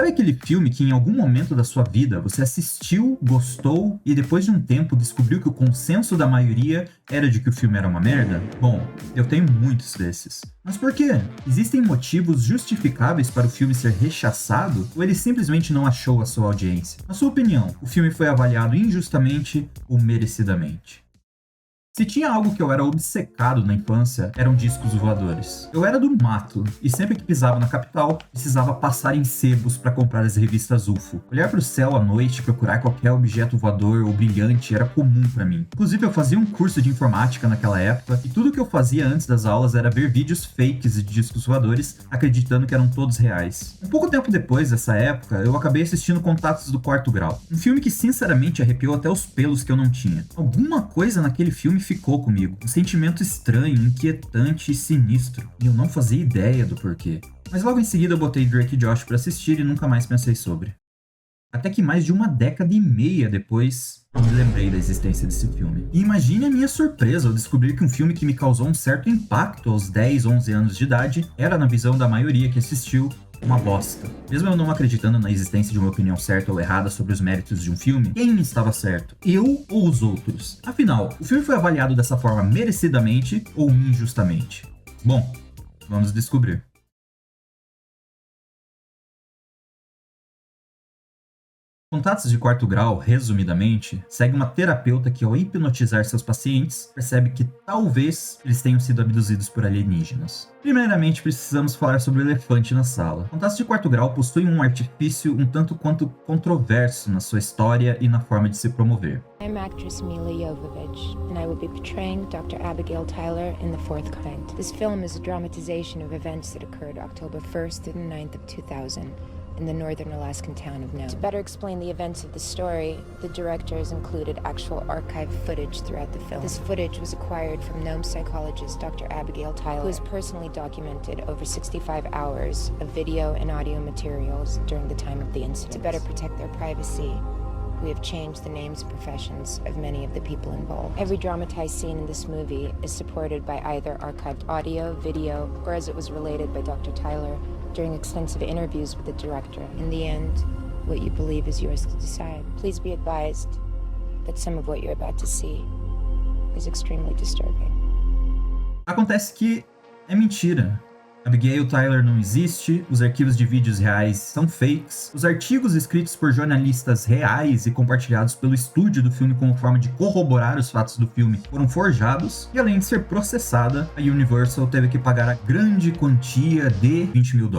Sabe aquele filme que em algum momento da sua vida você assistiu, gostou e depois de um tempo descobriu que o consenso da maioria era de que o filme era uma merda? Bom, eu tenho muitos desses. Mas por quê? Existem motivos justificáveis para o filme ser rechaçado ou ele simplesmente não achou a sua audiência? Na sua opinião, o filme foi avaliado injustamente ou merecidamente? Se tinha algo que eu era obcecado na infância, eram discos voadores. Eu era do mato, e sempre que pisava na capital, precisava passar em sebos para comprar as revistas UFO. Olhar para o céu à noite e procurar qualquer objeto voador ou brilhante era comum para mim. Inclusive, eu fazia um curso de informática naquela época, e tudo que eu fazia antes das aulas era ver vídeos fakes de discos voadores, acreditando que eram todos reais. Um pouco tempo depois dessa época, eu acabei assistindo Contatos do Quarto Grau. Um filme que sinceramente arrepiou até os pelos que eu não tinha. Alguma coisa naquele filme ficou comigo. Um sentimento estranho, inquietante e sinistro. E eu não fazia ideia do porquê. Mas logo em seguida eu botei Drake e Josh pra assistir e nunca mais pensei sobre. Até que mais de uma década e meia depois, eu me lembrei da existência desse filme. E imagine a minha surpresa ao descobrir que um filme que me causou um certo impacto aos 10, 11 anos de idade era, na visão da maioria que assistiu, uma bosta. Mesmo eu não acreditando na existência de uma opinião certa ou errada sobre os méritos de um filme, quem estava certo? Eu ou os outros? Afinal, o filme foi avaliado dessa forma merecidamente ou injustamente? Bom, vamos descobrir. Contatos de Quarto Grau, resumidamente, segue uma terapeuta que, ao hipnotizar seus pacientes, percebe que talvez eles tenham sido abduzidos por alienígenas. Primeiramente, precisamos falar sobre o elefante na sala. Contatos de Quarto Grau possui um artifício um tanto quanto controverso na sua história e na forma de se promover. I'm actress Mila Jovovich, and I will be portraying Dr. Abigail Tyler in The Fourth Kind. This film is a dramatization of events that occurred October 1st to the 9th of 2000. In the northern Alaskan town of Nome. To better explain the events of the story, the director has included actual archive footage throughout the film. This footage was acquired from Nome psychologist Dr. Abigail Tyler, who has personally documented over 65 hours of video and audio materials during the time of the incident. To better protect their privacy, we have changed the names and professions of many of the people involved. Every dramatized scene in this movie is supported by either archived audio, video, or as it was related by Dr. Tyler, during extensive interviews with the director. In the end, what you believe is yours to decide. Please be advised that some of what you're about to see is extremely disturbing. Acontece que é mentira. Abigail Tyler não existe, os arquivos de vídeos reais são fakes, os artigos escritos por jornalistas reais e compartilhados pelo estúdio do filme como forma de corroborar os fatos do filme foram forjados, e além de ser processada, a Universal teve que pagar a grande quantia de $20 mil.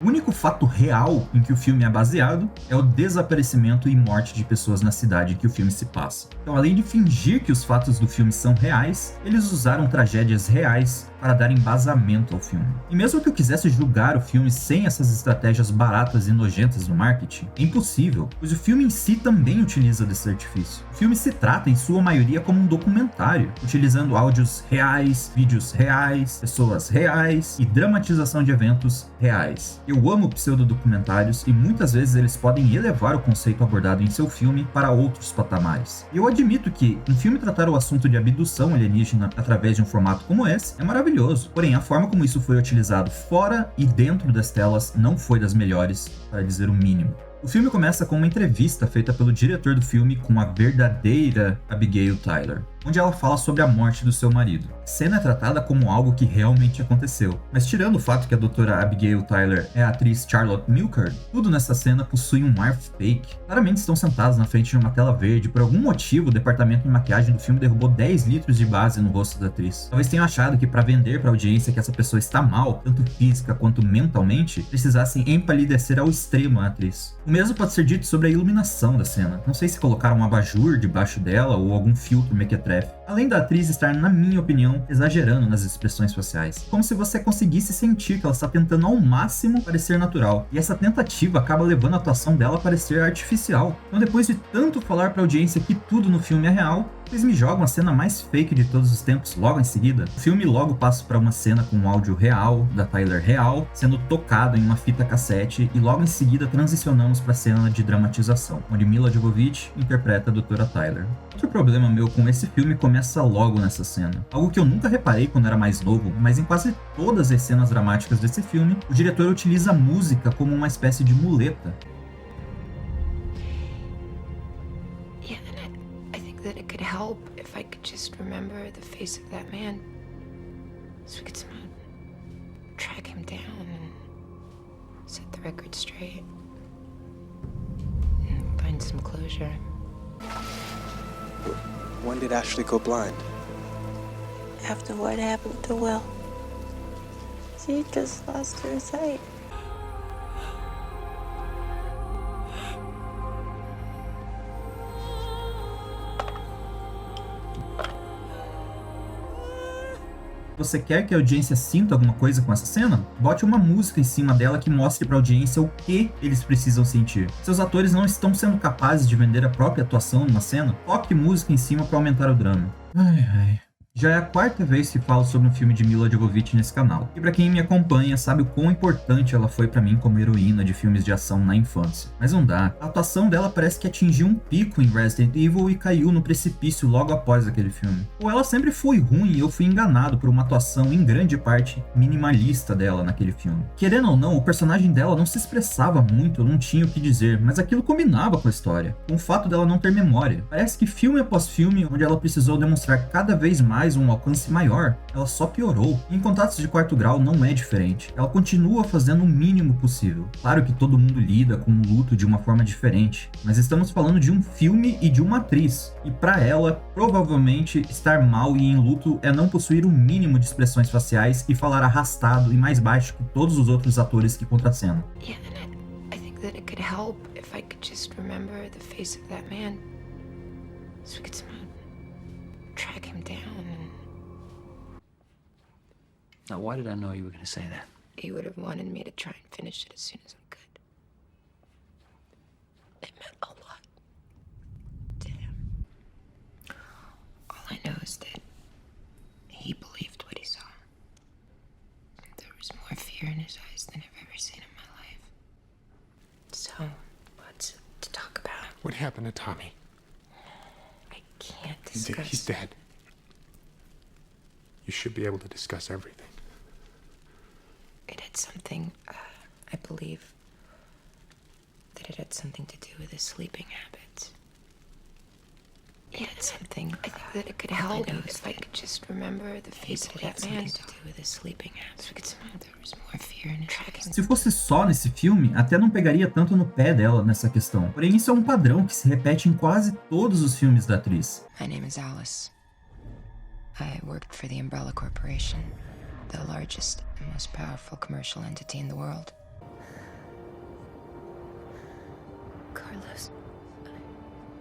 O único fato real em que o filme é baseado é o desaparecimento e morte de pessoas na cidade em que o filme se passa. Então, além de fingir que os fatos do filme são reais, eles usaram tragédias reais para dar embasamento ao filme. E mesmo que eu quisesse julgar o filme sem essas estratégias baratas e nojentas no marketing, é impossível, pois o filme em si também utiliza desse artifício. O filme se trata, em sua maioria, como um documentário, utilizando áudios reais, vídeos reais, pessoas reais e dramatização de eventos reais. Eu amo pseudodocumentários e muitas vezes eles podem elevar o conceito abordado em seu filme para outros patamares. E eu admito que um filme tratar o assunto de abdução alienígena através de um formato como esse é maravilhoso. Porém, a forma como isso foi utilizado fora e dentro das telas não foi das melhores, para dizer o mínimo. O filme começa com uma entrevista feita pelo diretor do filme com a verdadeira Abigail Tyler, onde ela fala sobre a morte do seu marido. A cena é tratada como algo que realmente aconteceu, mas tirando o fato que a doutora Abigail Tyler é a atriz Charlotte Milkard, tudo nessa cena possui um ar fake. Claramente estão sentados na frente de uma tela verde. Por algum motivo, o departamento de maquiagem do filme derrubou 10 litros de base no rosto da atriz. Talvez tenham achado que para vender para a audiência que essa pessoa está mal, tanto física quanto mentalmente, precisassem empalidecer ao extremo a atriz. O mesmo pode ser dito sobre a iluminação da cena. Não sei se colocaram um abajur debaixo dela ou algum filtro mequetrefe. Além da atriz estar, na minha opinião, exagerando nas expressões faciais. Como se você conseguisse sentir que ela está tentando ao máximo parecer natural. E essa tentativa acaba levando a atuação dela a parecer artificial. Então, depois de tanto falar para a audiência que tudo no filme é real, Vocês me jogam a cena mais fake de todos os tempos logo em seguida? O filme logo passa para uma cena com um áudio real, da Tyler real, sendo tocado em uma fita cassete, e logo em seguida transicionamos para a cena de dramatização, onde Milla Jovovich interpreta a Dra. Tyler. Outro problema meu com esse filme começa logo nessa cena. Algo que eu nunca reparei quando era mais novo, mas em quase todas as cenas dramáticas desse filme, o diretor utiliza a música como uma espécie de muleta. That it could help if I could just remember the face of that man, so we could somehow track him down and set the record straight and find some closure. When did Ashley go blind? After what happened to Will. She just lost her sight. Você quer que a audiência sinta alguma coisa com essa cena? Bote uma música em cima dela que mostre pra audiência o que eles precisam sentir. Seus atores não estão sendo capazes de vender a própria atuação numa cena? Toque música em cima pra aumentar o drama. Ai. Já é a quarta vez que falo sobre um filme de Milla Jovovich nesse canal. E pra quem me acompanha sabe o quão importante ela foi pra mim como heroína de filmes de ação na infância. Mas não dá. A atuação dela parece que atingiu um pico em Resident Evil e caiu no precipício logo após aquele filme. Ou ela sempre foi ruim e eu fui enganado por uma atuação em grande parte minimalista dela naquele filme. Querendo ou não, o personagem dela não se expressava muito, não tinha o que dizer, mas aquilo combinava com a história. Com o fato dela não ter memória. Parece que filme após filme, onde ela precisou demonstrar cada vez mais um alcance maior, ela só piorou. Em Contatos de Quarto Grau não é diferente. Ela continua fazendo o mínimo possível. Claro que todo mundo lida com o luto de uma forma diferente, mas estamos falando de um filme e de uma atriz. E pra ela, provavelmente, estar mal e em luto é não possuir o mínimo de expressões faciais e falar arrastado e mais baixo que todos os outros atores que contracenam. Yeah, and I think that it could help if I could just remember the face of that man, so we could somehow track him down. Now, why did I know you were going to say that? He would have wanted me to try and finish it as soon as I could. It meant a lot to him. All I know is that he believed what he saw. There was more fear in his eyes than I've ever seen in my life. So, what's to talk about? What happened to Tommy? I can't discuss. He's dead. You should be able to discuss everything. It had something, I believe, that it had something to do with his sleeping habits. It had something, I think that it could help if I could just remember the face of that man. To do with his sleeping habits. We could somehow, there was more fear in tracking. Se fosse só nesse filme, até não pegaria tanto no pé dela nessa questão. Porém, isso é um padrão que se repete em quase todos os filmes da atriz. My name is Alice. I worked for the Umbrella Corporation, the largest and most powerful commercial entity in the world. Carlos.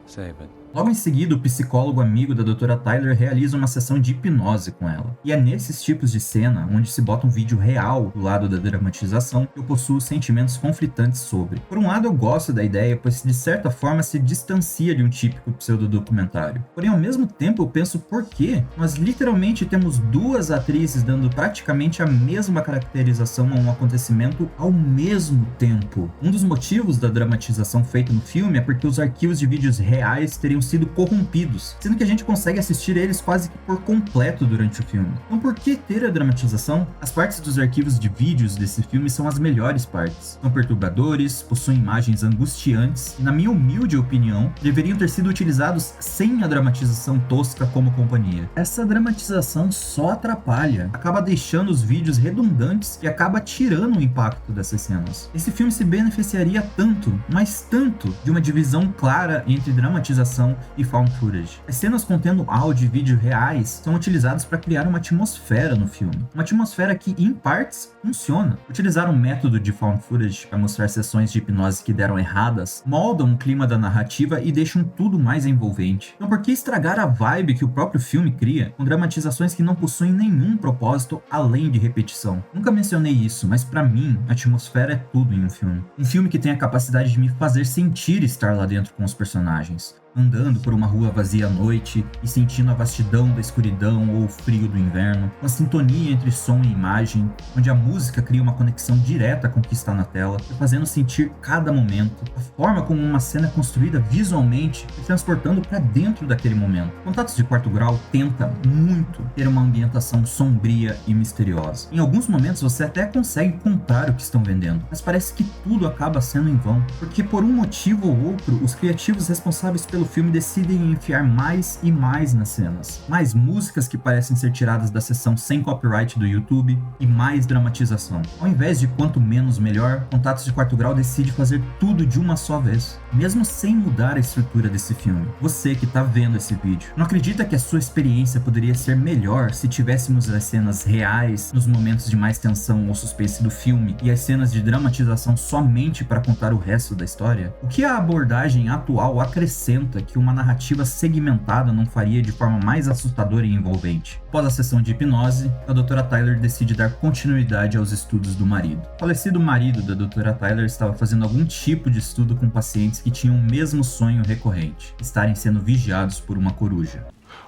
Save it. Logo em seguida, o psicólogo amigo da Dra. Tyler realiza uma sessão de hipnose com ela. E é nesses tipos de cena, onde se bota um vídeo real do lado da dramatização, que eu possuo sentimentos conflitantes sobre. Por um lado, eu gosto da ideia, pois de certa forma se distancia de um típico pseudodocumentário. Porém, ao mesmo tempo, eu penso por que nós literalmente temos duas atrizes dando praticamente a mesma caracterização a um acontecimento ao mesmo tempo. Um dos motivos da dramatização feita no filme é porque os arquivos de vídeos reais teriam sido corrompidos, sendo que a gente consegue assistir eles quase que por completo durante o filme. Então por que ter a dramatização? As partes dos arquivos de vídeos desse filme são as melhores partes. São perturbadores, possuem imagens angustiantes e, na minha humilde opinião, deveriam ter sido utilizados sem a dramatização tosca como companhia. Essa dramatização só atrapalha, acaba deixando os vídeos redundantes e acaba tirando o impacto dessas cenas. Esse filme se beneficiaria tanto, mas tanto, de uma divisão clara entre dramatização e found footage. As cenas contendo áudio e vídeo reais são utilizadas para criar uma atmosfera no filme. Uma atmosfera que, em partes, funciona. Utilizar um método de found footage para mostrar sessões de hipnose que deram erradas, moldam o clima da narrativa e deixam tudo mais envolvente. Então por que estragar a vibe que o próprio filme cria com dramatizações que não possuem nenhum propósito além de repetição? Nunca mencionei isso, mas para mim, a atmosfera é tudo em um filme. Um filme que tem a capacidade de me fazer sentir estar lá dentro com os personagens. andando por uma rua vazia à noite e sentindo a vastidão da escuridão ou o frio do inverno, uma sintonia entre som e imagem, onde a música cria uma conexão direta com o que está na tela, te fazendo sentir cada momento, a forma como uma cena é construída visualmente e transportando para dentro daquele momento. Contatos de Quarto Grau tenta muito ter uma ambientação sombria e misteriosa. Em alguns momentos você até consegue comprar o que estão vendendo, mas parece que tudo acaba sendo em vão, porque por um motivo ou outro, os criativos responsáveis pelo filme decidem enfiar mais e mais nas cenas. Mais músicas que parecem ser tiradas da sessão sem copyright do YouTube e mais dramatização. Ao invés de quanto menos melhor, Contatos de Quarto Grau decide fazer tudo de uma só vez, mesmo sem mudar a estrutura desse filme. Você que tá vendo esse vídeo, não acredita que a sua experiência poderia ser melhor se tivéssemos as cenas reais nos momentos de mais tensão ou suspense do filme e as cenas de dramatização somente para contar o resto da história? O que a abordagem atual acrescenta que uma narrativa segmentada não faria de forma mais assustadora e envolvente? Após a sessão de hipnose, a Dra. Tyler decide dar continuidade aos estudos do marido. O falecido marido da Dra. Tyler estava fazendo algum tipo de estudo com pacientes que tinham o mesmo sonho recorrente, estarem sendo vigiados por uma coruja.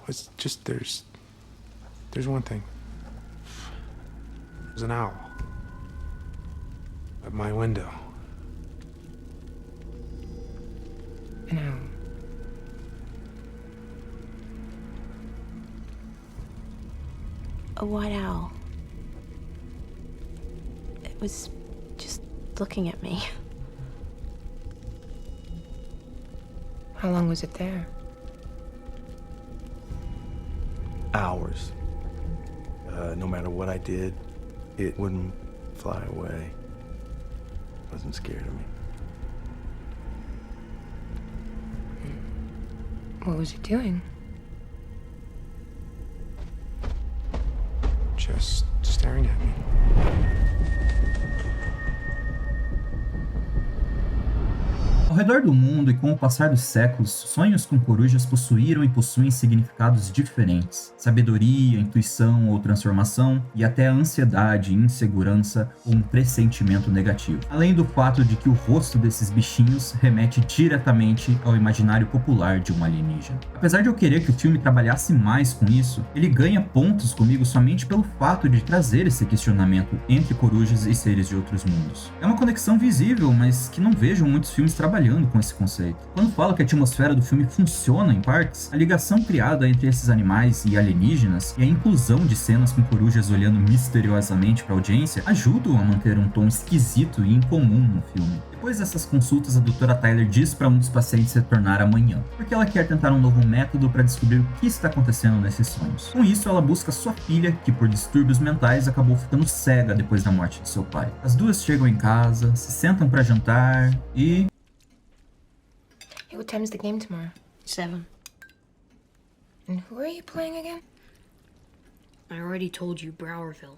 It's just there's one thing. There's an owl at my window. No. A white owl. It was just looking at me. How long was it there? Hours. No matter what I did, it wouldn't fly away. Wasn't scared of me. What was it doing? Just staring at me. Ao redor do mundo e com o passar dos séculos, sonhos com corujas possuíram e possuem significados diferentes. Sabedoria, intuição ou transformação, e até a ansiedade, insegurança ou um pressentimento negativo. Além do fato de que o rosto desses bichinhos remete diretamente ao imaginário popular de um alienígena. Apesar de eu querer que o filme trabalhasse mais com isso, ele ganha pontos comigo somente pelo fato de trazer esse questionamento entre corujas e seres de outros mundos. É uma conexão visível, mas que não vejo muitos filmes trabalhando com esse conceito. Quando falo que a atmosfera do filme funciona em partes, a ligação criada entre esses animais e alienígenas e a inclusão de cenas com corujas olhando misteriosamente para a audiência ajudam a manter um tom esquisito e incomum no filme. Depois dessas consultas, a Dra. Tyler diz para um dos pacientes retornar amanhã, porque ela quer tentar um novo método para descobrir o que está acontecendo nesses sonhos. Com isso, ela busca sua filha, que por distúrbios mentais acabou ficando cega depois da morte de seu pai. As duas chegam em casa, se sentam para jantar e... Hey, what time's the game tomorrow? 7. And who are you playing again? I already told you, Browerville.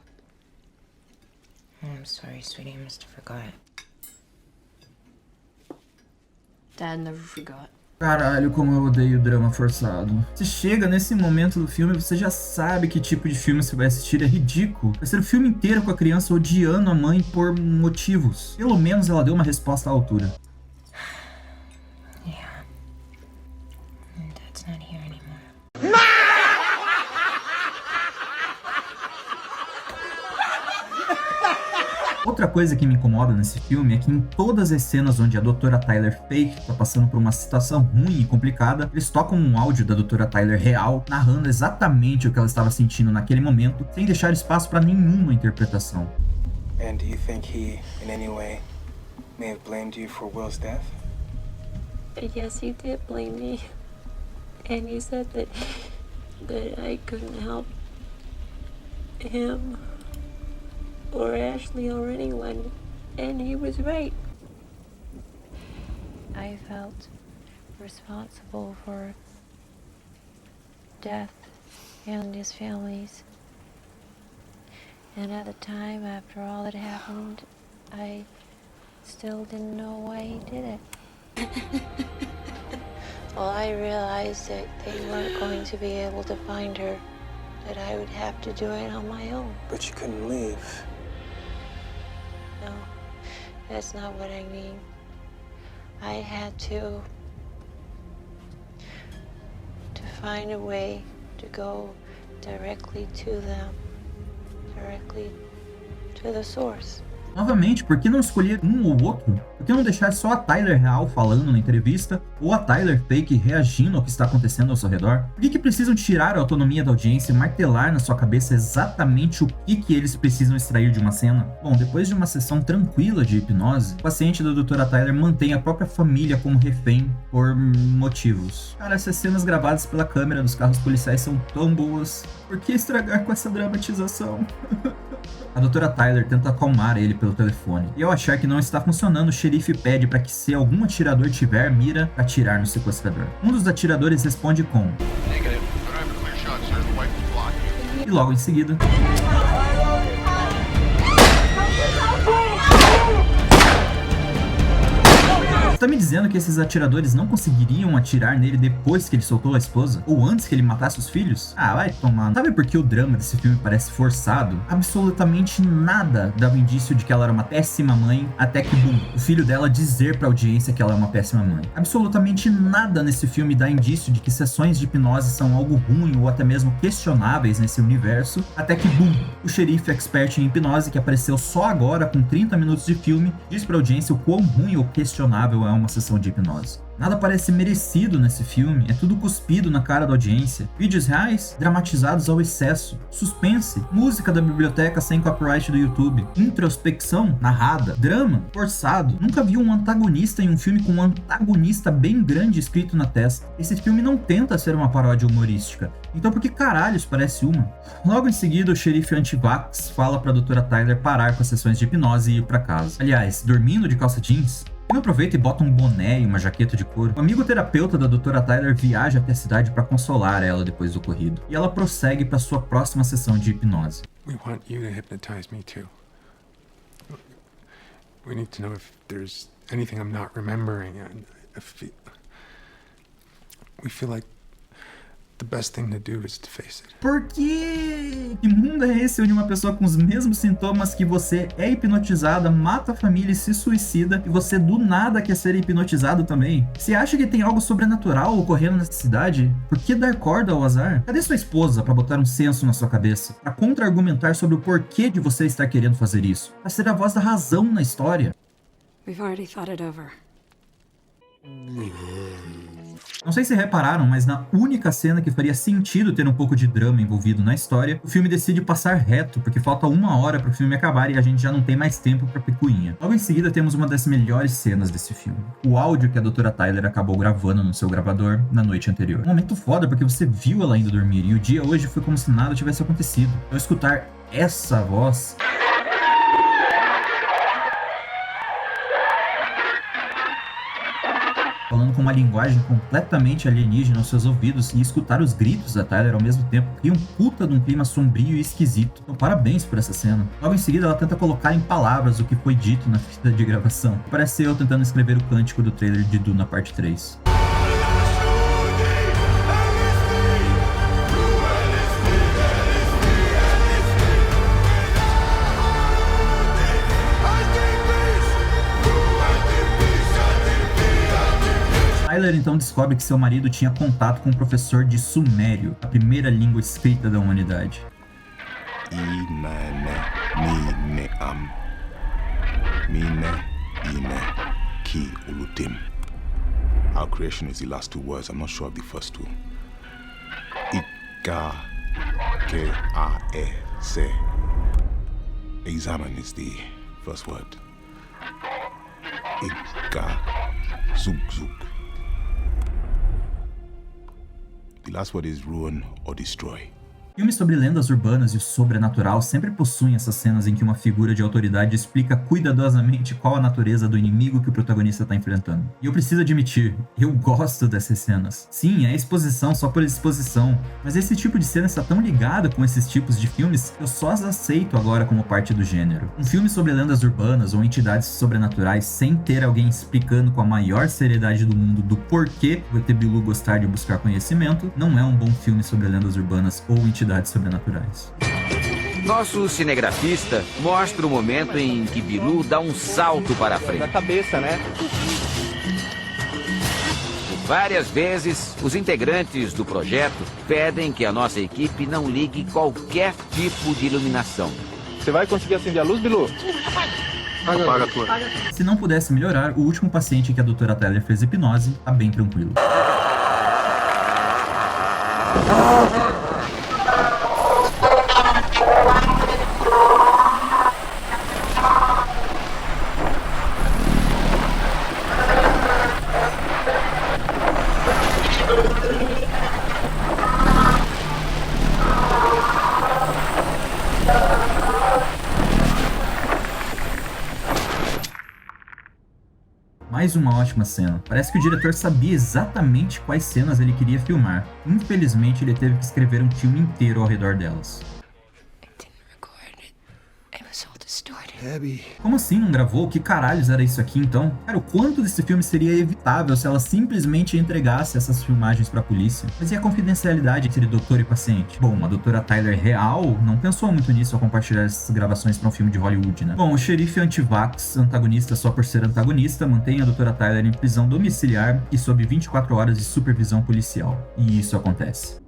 Oh, I'm sorry, sweetie. I must have forgot. Dad never forgot. Caralho, como eu odeio drama forçado. Se chega nesse momento do filme, você já sabe que tipo de filme você vai assistir, é ridículo. Vai ser o filme inteiro com a criança odiando a mãe por motivos. Pelo menos ela deu uma resposta à altura. Yeah. And Dad's not here anymore. Outra coisa que me incomoda nesse filme é que em todas as cenas onde a Dra. Tyler fake tá passando por uma situação ruim e complicada, eles tocam um áudio da Dra. Tyler real, narrando exatamente o que ela estava sentindo naquele momento, sem deixar espaço para nenhuma interpretação. And do you think he, in any way, may have blamed you for Will's death? Yes, he did blame me. And he said that I couldn't help him or Ashley or anyone. And he was right. I felt responsible for death and his family's. And at the time, after all that happened, I still didn't know why he did it. Well, I realized that they weren't going to be able to find her, that I would have to do it on my own. But you couldn't leave. No, that's not what I mean. I had to find a way to go directly to them, directly to the source. Novamente, por que não escolher um ou outro? Por que não deixar só a Tyler real falando na entrevista ou a Tyler fake reagindo ao que está acontecendo ao seu redor? Por que precisam tirar a autonomia da audiência e martelar na sua cabeça exatamente o que eles precisam extrair de uma cena? Bom, depois de uma sessão tranquila de hipnose, o paciente da Dra. Tyler mantém a própria família como refém por motivos. Cara, essas cenas gravadas pela câmera dos carros policiais são tão boas. Por que estragar com essa dramatização? A Dra. Tyler tenta acalmar ele pelo telefone. E ao achar que não está funcionando, o xerife pede para que se algum atirador tiver mira, atirar no sequestrador. Um dos atiradores responde com e logo em seguida Você tá me dizendo que esses atiradores não conseguiriam atirar nele depois que ele soltou a esposa? Ou antes que ele matasse os filhos? Ah, vai tomar. Sabe por que o drama desse filme parece forçado? Absolutamente nada dava indício de que ela era uma péssima mãe, até que, bum, o filho dela dizer pra audiência que ela é uma péssima mãe. Absolutamente nada nesse filme dá indício de que sessões de hipnose são algo ruim ou até mesmo questionáveis nesse universo, até que, bum, o xerife expert em hipnose, que apareceu só agora com 30 minutos de filme, diz pra audiência o quão ruim ou questionável é uma sessão de hipnose. Nada parece merecido nesse filme, é tudo cuspido na cara da audiência. Vídeos reais, dramatizados ao excesso. Suspense, música da biblioteca sem copyright do YouTube. Introspecção, narrada. Drama, forçado. Nunca vi um antagonista em um filme com um antagonista bem grande escrito na testa. Esse filme não tenta ser uma paródia humorística. Então por que caralhos parece uma? Logo em seguida, o xerife anti-vax fala pra Dra. Tyler parar com as sessões de hipnose e ir pra casa. Aliás, dormindo de calça jeans? Ele aproveita e bota um boné e uma jaqueta de couro. O amigo terapeuta da Dra. Tyler viaja até a cidade para consolar ela depois do ocorrido. E ela prossegue para sua próxima sessão de hipnose. We want you to hypnotize me too. We need to know if there's anything I'm not remembering. We feel like the best thing to do is to face it. Por quê? Que mundo é esse onde uma pessoa com os mesmos sintomas que você é hipnotizada, mata a família e se suicida, e você do nada quer ser hipnotizado também? Você acha que tem algo sobrenatural ocorrendo nessa cidade? Por que dar corda ao azar? Cadê sua esposa pra botar um senso na sua cabeça? Pra contra-argumentar sobre o porquê de você estar querendo fazer isso? Pra ser a voz da razão na história? We've already thought it over. Não sei se repararam, mas na única cena que faria sentido ter um pouco de drama envolvido na história, o filme decide passar reto, porque falta 1 hora pro filme acabar e a gente já não tem mais tempo pra picuinha. Logo em seguida temos uma das melhores cenas desse filme. O áudio que a Dra. Tyler acabou gravando no seu gravador na noite anterior. Um momento foda porque você viu ela indo dormir e o dia hoje foi como se nada tivesse acontecido. Ao escutar essa voz... falando com uma linguagem completamente alienígena aos seus ouvidos, e escutar os gritos da Tyler ao mesmo tempo cria um puta de um clima sombrio e esquisito. Então parabéns por essa cena. Logo em seguida ela tenta colocar em palavras o que foi dito na fita de gravação. Parece eu tentando escrever o cântico do trailer de Duna parte 3. Tyler então descobre que seu marido tinha contato com um professor de Sumério, a primeira língua escrita da humanidade. Our creation is the last 2 words. I'm not sure of the first 2. Ika, ke, a, e, se. Examine is the first word. Ika, zug, zug. The last word is ruin or destroy. Filmes sobre lendas urbanas e o sobrenatural sempre possuem essas cenas em que uma figura de autoridade explica cuidadosamente qual a natureza do inimigo que o protagonista está enfrentando. E eu preciso admitir, eu gosto dessas cenas. Sim, é exposição só por exposição, mas esse tipo de cena está tão ligado com esses tipos de filmes que eu só as aceito agora como parte do gênero. Um filme sobre lendas urbanas ou entidades sobrenaturais sem ter alguém explicando com a maior seriedade do mundo do porquê o ET Bilu gostar de buscar conhecimento não é um bom filme sobre lendas urbanas ou entidades sobrenaturais. Nosso cinegrafista mostra o momento em que Bilu dá um salto para a frente. Na cabeça, né? Várias vezes, os integrantes do projeto pedem que a nossa equipe não ligue qualquer tipo de iluminação. Você vai conseguir acender a luz, Bilu? Apaga a tua. Se não pudesse melhorar, o último paciente que a doutora Tyler fez hipnose tá bem tranquilo. Mais uma ótima cena. Parece que o diretor sabia exatamente quais cenas ele queria filmar. Infelizmente, ele teve que escrever um filme inteiro ao redor delas. Abby. Como assim não gravou? Que caralhos era isso aqui então? Cara, o quanto desse filme seria evitável se ela simplesmente entregasse essas filmagens pra polícia? Mas e a confidencialidade entre doutor e paciente? Bom, a doutora Tyler real não pensou muito nisso ao compartilhar essas gravações pra um filme de Hollywood, né? Bom, o xerife anti-vax, antagonista só por ser antagonista, mantém a doutora Tyler em prisão domiciliar e sob 24 horas de supervisão policial. E isso acontece.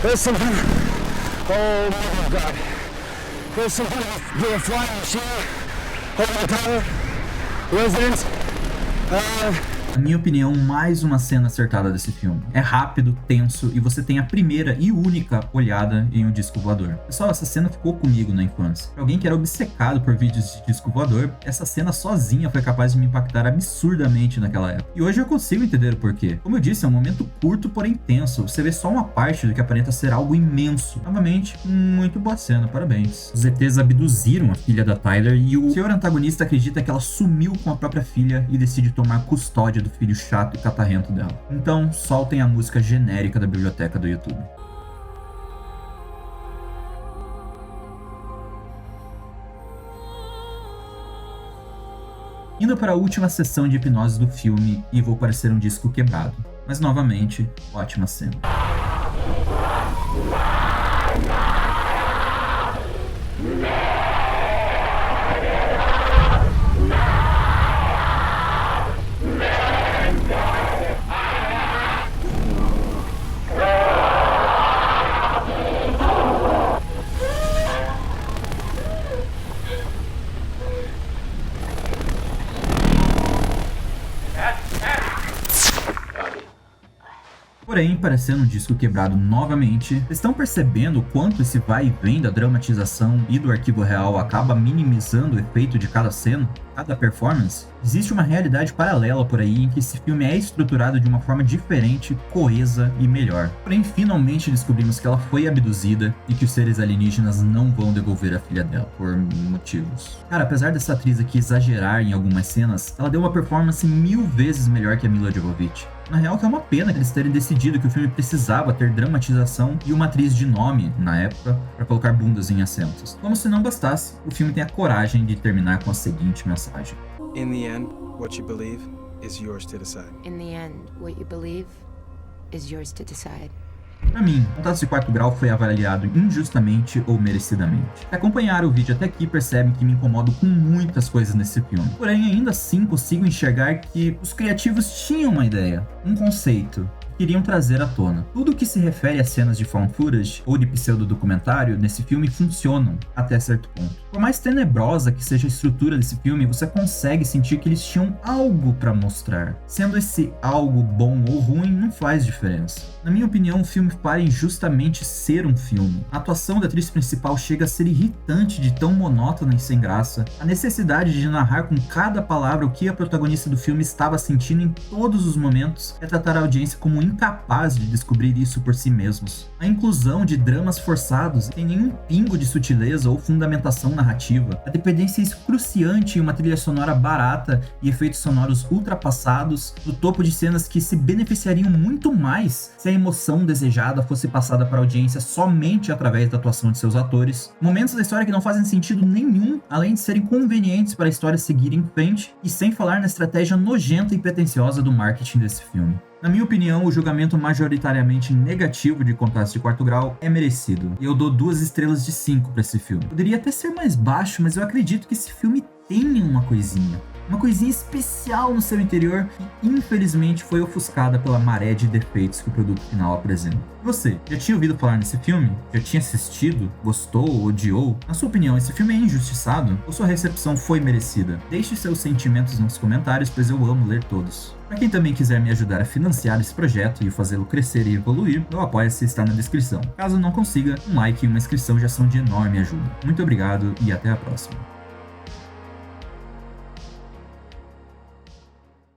There's something. Oh my God. There's something. You're a flying machine. Over the tower. Residents. Na minha opinião, mais uma cena acertada desse filme. É rápido, tenso e você tem a primeira e única olhada em um disco voador. Pessoal, essa cena ficou comigo na infância. Pra alguém que era obcecado por vídeos de disco voador, essa cena sozinha foi capaz de me impactar absurdamente naquela época. E hoje eu consigo entender o porquê. Como eu disse, é um momento curto, porém tenso. Você vê só uma parte do que aparenta ser algo imenso. Novamente, muito boa cena, parabéns. Os ETs abduziram a filha da Tyler e o senhor antagonista acredita que ela sumiu com a própria filha e decide tomar custódia do filho chato e catarrento dela. Então, soltem a música genérica da biblioteca do YouTube. Indo para a última sessão de hipnose do filme e vou parecer um disco quebrado. Mas novamente, ótima cena. Porém, parecendo um disco quebrado novamente, vocês estão percebendo o quanto esse vai e vem da dramatização e do arquivo real acaba minimizando o efeito de cada cena, cada performance? Existe uma realidade paralela por aí em que esse filme é estruturado de uma forma diferente, coesa e melhor. Porém, finalmente descobrimos que ela foi abduzida e que os seres alienígenas não vão devolver a filha dela, por motivos. Cara, apesar dessa atriz aqui exagerar em algumas cenas, ela deu uma performance 1000 vezes melhor que a Milla Jovovich. Na real, que é uma pena eles terem decidido que o filme precisava ter dramatização e uma atriz de nome, na época, para colocar bundas em assentos. Como se não bastasse, o filme tem a coragem de terminar com a seguinte mensagem. In the end, what you believe is yours to decide. In the end, what you believe is yours to decide. Pra mim, Contatos de Quarto Grau foi avaliado injustamente ou merecidamente. Se acompanharam o vídeo até aqui, percebem que me incomodo com muitas coisas nesse filme. Porém, ainda assim consigo enxergar que os criativos tinham uma ideia, um conceito, queriam trazer à tona. Tudo que se refere a cenas de found footage ou de pseudo-documentário nesse filme funcionam até certo ponto. Por mais tenebrosa que seja a estrutura desse filme, você consegue sentir que eles tinham algo para mostrar. Sendo esse algo bom ou ruim, não faz diferença. Na minha opinião, o filme para em justamente ser um filme. A atuação da atriz principal chega a ser irritante de tão monótona e sem graça. A necessidade de narrar com cada palavra o que a protagonista do filme estava sentindo em todos os momentos é tratar a audiência como um incapaz de descobrir isso por si mesmos. A inclusão de dramas forçados sem nenhum pingo de sutileza ou fundamentação narrativa, a dependência excruciante em uma trilha sonora barata e efeitos sonoros ultrapassados, no topo de cenas que se beneficiariam muito mais se a emoção desejada fosse passada para a audiência somente através da atuação de seus atores, momentos da história que não fazem sentido nenhum, além de serem convenientes para a história seguir em frente, e sem falar na estratégia nojenta e pretensiosa do marketing desse filme. Na minha opinião, o julgamento majoritariamente negativo de Contatos de Quarto Grau é merecido, e eu dou 2 estrelas de 5 para esse filme. Poderia até ser mais baixo, mas eu acredito que esse filme tem uma coisinha especial no seu interior que infelizmente foi ofuscada pela maré de defeitos que o produto final apresenta. Você, já tinha ouvido falar nesse filme? Já tinha assistido? Gostou? Odiou? Na sua opinião, esse filme é injustiçado? Ou sua recepção foi merecida? Deixe seus sentimentos nos comentários, pois eu amo ler todos. Para quem também quiser me ajudar a financiar esse projeto e fazê-lo crescer e evoluir, o Apoia-se está na descrição. Caso não consiga, um like e uma inscrição já são de enorme ajuda. Muito obrigado e até a próxima.